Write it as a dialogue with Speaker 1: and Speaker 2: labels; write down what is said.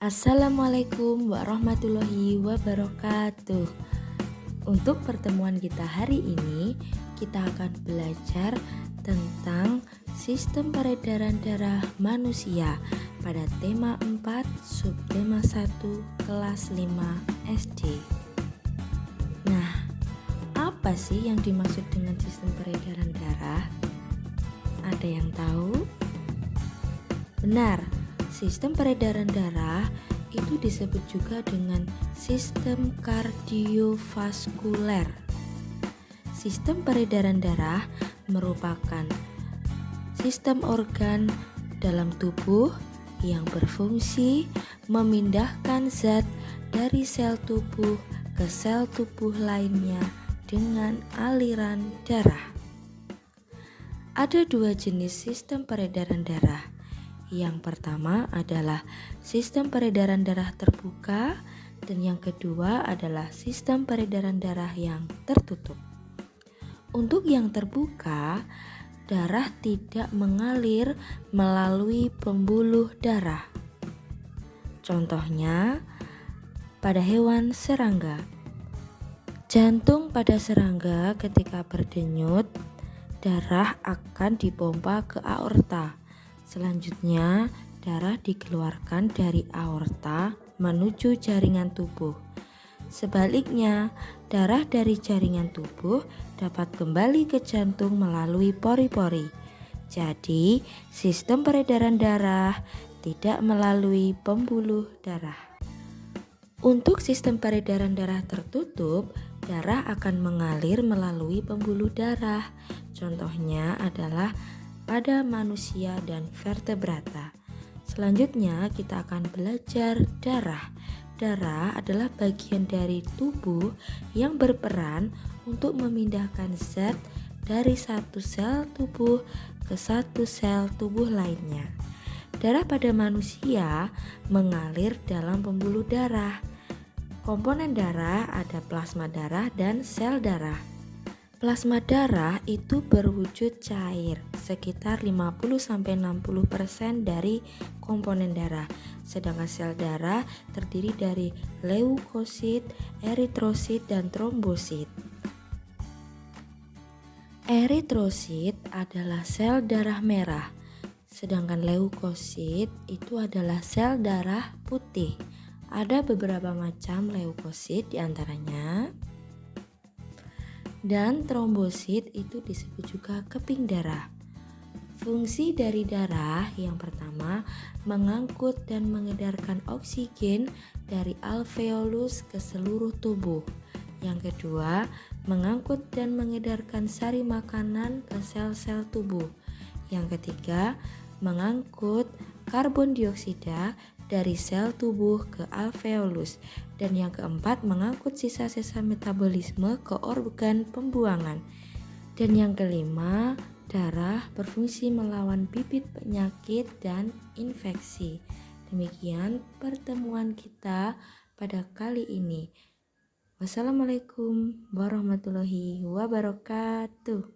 Speaker 1: Assalamualaikum warahmatullahi wabarakatuh. Untuk pertemuan kita hari ini, kita akan belajar tentang sistem peredaran darah manusia pada tema 4, subtema 1, kelas 5 SD. Nah, apa sih yang dimaksud dengan sistem peredaran darah? Ada yang tahu? Benar. Sistem peredaran darah itu disebut juga dengan sistem kardiovaskuler. Sistem peredaran darah merupakan sistem organ dalam tubuh yang berfungsi memindahkan zat dari sel tubuh ke sel tubuh lainnya dengan aliran darah. Ada dua jenis sistem peredaran darah. Yang pertama adalah sistem peredaran darah terbuka dan yang kedua adalah sistem peredaran darah yang tertutup. Untuk yang terbuka, darah tidak mengalir melalui pembuluh darah. Contohnya pada hewan serangga. Jantung pada serangga ketika berdenyut, darah akan dipompa ke aorta. Selanjutnya, darah dikeluarkan dari aorta menuju jaringan tubuh. Sebaliknya, darah dari jaringan tubuh dapat kembali ke jantung melalui pori-pori. Jadi, sistem peredaran darah tidak melalui pembuluh darah. Untuk sistem peredaran darah tertutup, darah akan mengalir melalui pembuluh darah. Contohnya adalah pada manusia dan vertebrata. Selanjutnya kita akan belajar darah. Darah adalah bagian dari tubuh yang berperan untuk memindahkan zat dari satu sel tubuh ke satu sel tubuh lainnya. Darah pada manusia mengalir dalam pembuluh darah. Komponen darah ada plasma darah dan sel darah. Plasma darah itu berwujud cair, sekitar 50-60% dari komponen darah. Sedangkan sel darah terdiri dari leukosit, eritrosit, dan trombosit. Eritrosit adalah sel darah merah, sedangkan leukosit itu adalah sel darah putih. Ada beberapa macam leukosit diantaranya. Dan trombosit itu disebut juga keping darah. Fungsi dari darah yang pertama mengangkut dan mengedarkan oksigen dari alveolus ke seluruh tubuh. Yang kedua, mengangkut dan mengedarkan sari makanan ke sel-sel tubuh. Yang ketiga, mengangkut karbon dioksida dari sel tubuh ke alveolus. Dan yang keempat, mengangkut sisa-sisa metabolisme ke organ pembuangan. Dan yang kelima, darah berfungsi melawan bibit penyakit dan infeksi. Demikian pertemuan kita pada kali ini. Wassalamualaikum warahmatullahi wabarakatuh.